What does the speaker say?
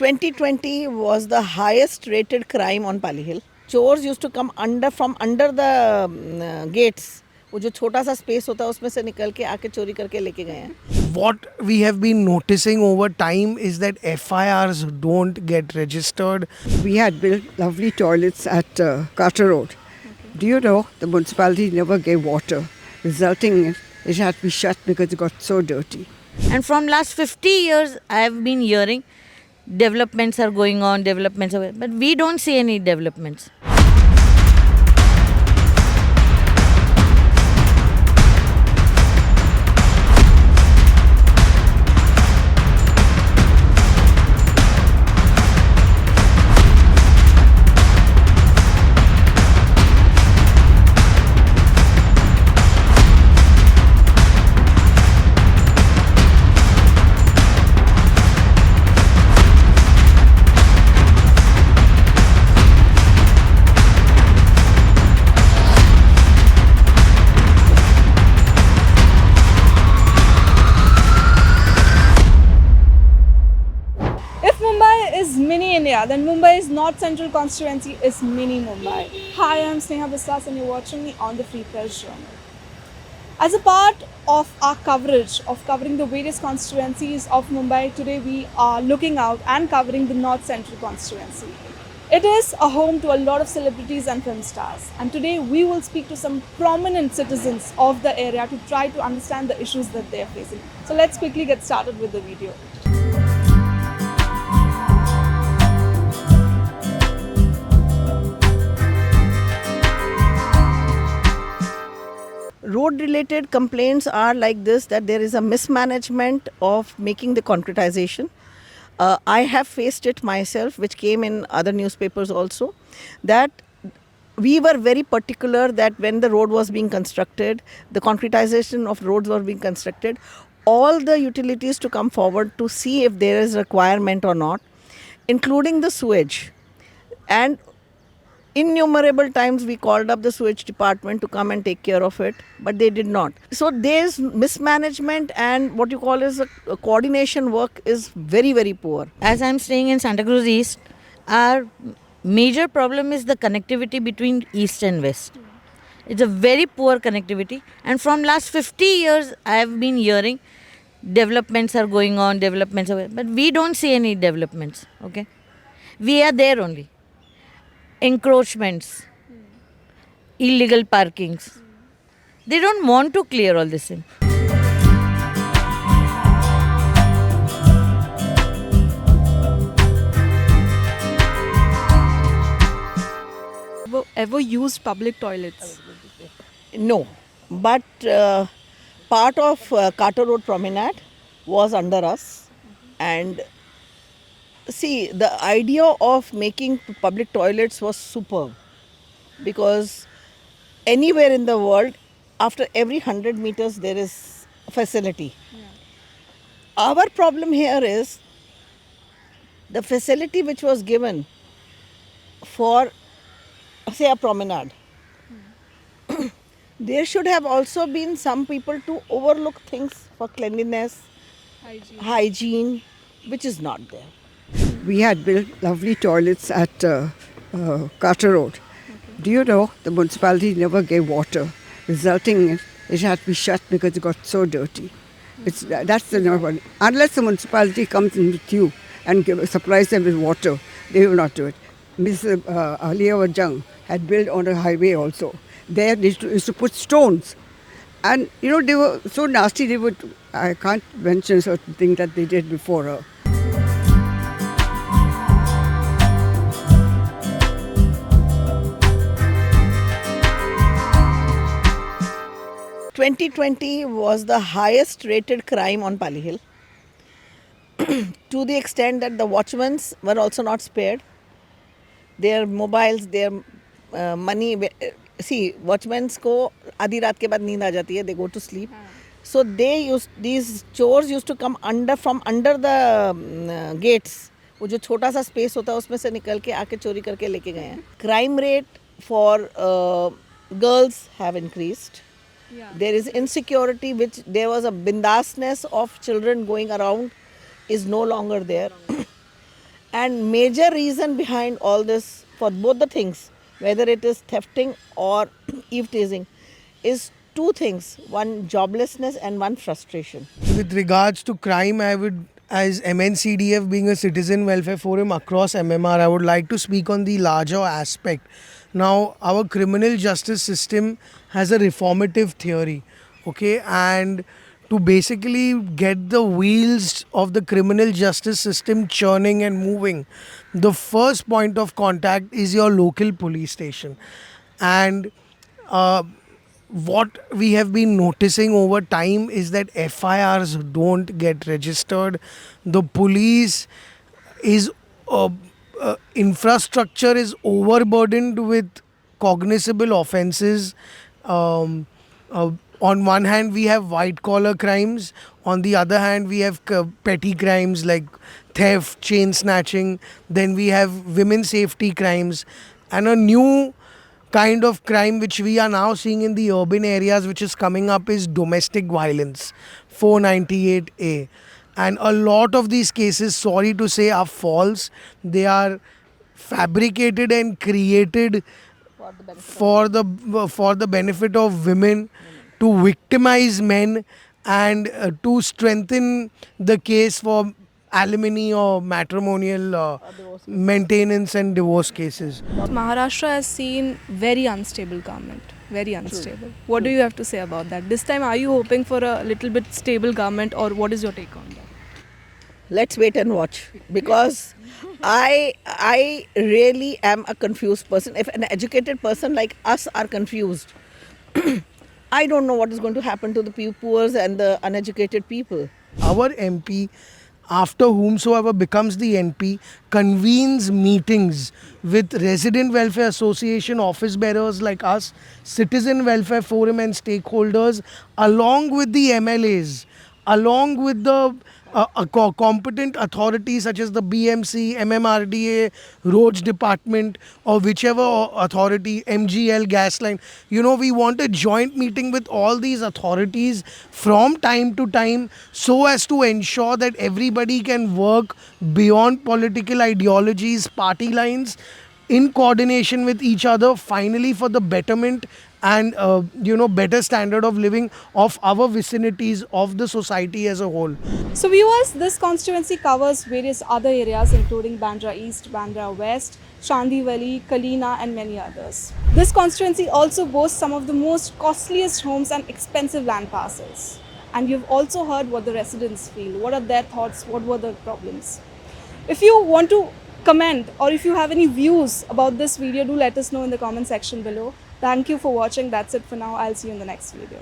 2020 was the highest rated crime on Pali Hill. Chores used to come from under the gates. वो जो छोटा सा space होता है उसमें से निकल के आके चोरी करके लेके गए हैं. What we have been noticing over time is that FIRs don't get registered. We had built lovely toilets at Carter Road. Do you know the municipality never gave water, resulting in it had to be shut because it got so dirty. And from last 50 years, I have been hearing developments are going on, but we don't see any developments. Mini India, then Mumbai's North Central constituency is Mini Mumbai. Hi, I'm Sneha Biswas and you're watching me on the Free Press Journal. As a part of our coverage of covering the various constituencies of Mumbai, today we are looking out and covering the North Central constituency. It is a home to a lot of celebrities and film stars, and today we will speak to some prominent citizens of the area to try to understand the issues that they are facing. So let's quickly get started with the video. Road related complaints are like this, that there is a mismanagement of making the concretization. I have faced it myself, which came in other newspapers also, that we were very particular that when the road was being constructed, the concretization of roads were being constructed, all the utilities to come forward to see if there is requirement or not, including the sewage. And innumerable times we called up the sewage department to come and take care of it, but they did not. So there's mismanagement, and what you call as a coordination work is very, very poor. As I'm staying in Santa Cruz East, our major problem is the connectivity between East and West. It's a very poor connectivity, and from last 50 years, I have been hearing developments are going on, but we don't see any developments, okay? We are there only. Encroachments, illegal parkings. They don't want to clear all this thing. Ever used public toilets? No, but part of Carter Road Promenade was under us, and see, the idea of making public toilets was superb, because anywhere in the world, after every 100 meters, there is a facility. Yeah. Our problem here is the facility which was given for, say, a promenade. There should have also been some people to overlook things for cleanliness, hygiene, which is not there. We had built lovely toilets at Carter Road. Do you know the municipality never gave water, resulting in it had to be shut because it got so dirty. That's the number one. Unless the municipality comes in with you and supplies them with water, they will not do it. Mr. Alia Wajang had built on a highway also. There they used to put stones. And, you know, they were so nasty, I can't mention certain things that they did before her. Twenty 2020 was the highest rated crime on Pali Hill, to the extent that the watchmen were also not spared. Their mobiles, their money. See, watchmen को आधी रात के बाद नींद आ जाती है, they go to sleep. So these chores used to come from under the gates. वो जो छोटा सा स्पेस होता है उसमें से निकल के आके चोरी करके लेके गए हैं. Crime rate for girls have increased. Yeah. There is insecurity, which there was a bindasness of children going around is no longer there. And major reason behind all this for both the things, whether it is thefting or eve teasing, is two things: one joblessness and one frustration. With regards to crime, I would, as MNCDF being a citizen welfare forum across MMR, I would like to speak on the larger aspect. Now, our criminal justice system has a reformative theory, okay, and to basically get the wheels of the criminal justice system churning and moving, the first point of contact is your local police station. And what we have been noticing over time is that FIRs don't get registered. The police is infrastructure is overburdened with cognizable offenses. Um, on one hand, we have white collar crimes. On the other hand, we have petty crimes like theft, chain snatching. Then we have women safety crimes, and a new kind of crime which we are now seeing in the urban areas which is coming up is domestic violence, 498A. And a lot of these cases, sorry to say, are false. They are fabricated and created for the benefit of women, to victimize men, and to strengthen the case for alimony or matrimonial maintenance and divorce cases. Maharashtra has seen very unstable government. Very unstable. What do you have to say about that? This time, are you hoping for a little bit stable government, or what is your take on that? Let's wait and watch, because I really am a confused person. If an educated person like us are confused, I don't know what is going to happen to the poor and the uneducated people. Our MP, after whomsoever becomes the NP, convenes meetings with Resident Welfare Association office bearers like us, Citizen Welfare Forum and stakeholders, along with the MLAs, along with the competent authorities such as the BMC, MMRDA, Roads Department, or whichever authority, MGL, gas line. You know, we want a joint meeting with all these authorities from time to time, so as to ensure that everybody can work beyond political ideologies, party lines, in coordination with each other, finally for the betterment and better standard of living of our vicinities, of the society as a whole. So viewers, this constituency covers various other areas including Bandra East, Bandra West, Chandivali, Kalina and many others. This constituency also boasts some of the most costliest homes and expensive land parcels. And you've also heard what the residents feel. What are their thoughts? What were the problems? If you want to comment, or if you have any views about this video, do let us know in the comment section below. Thank you for watching. That's it for now. I'll see you in the next video.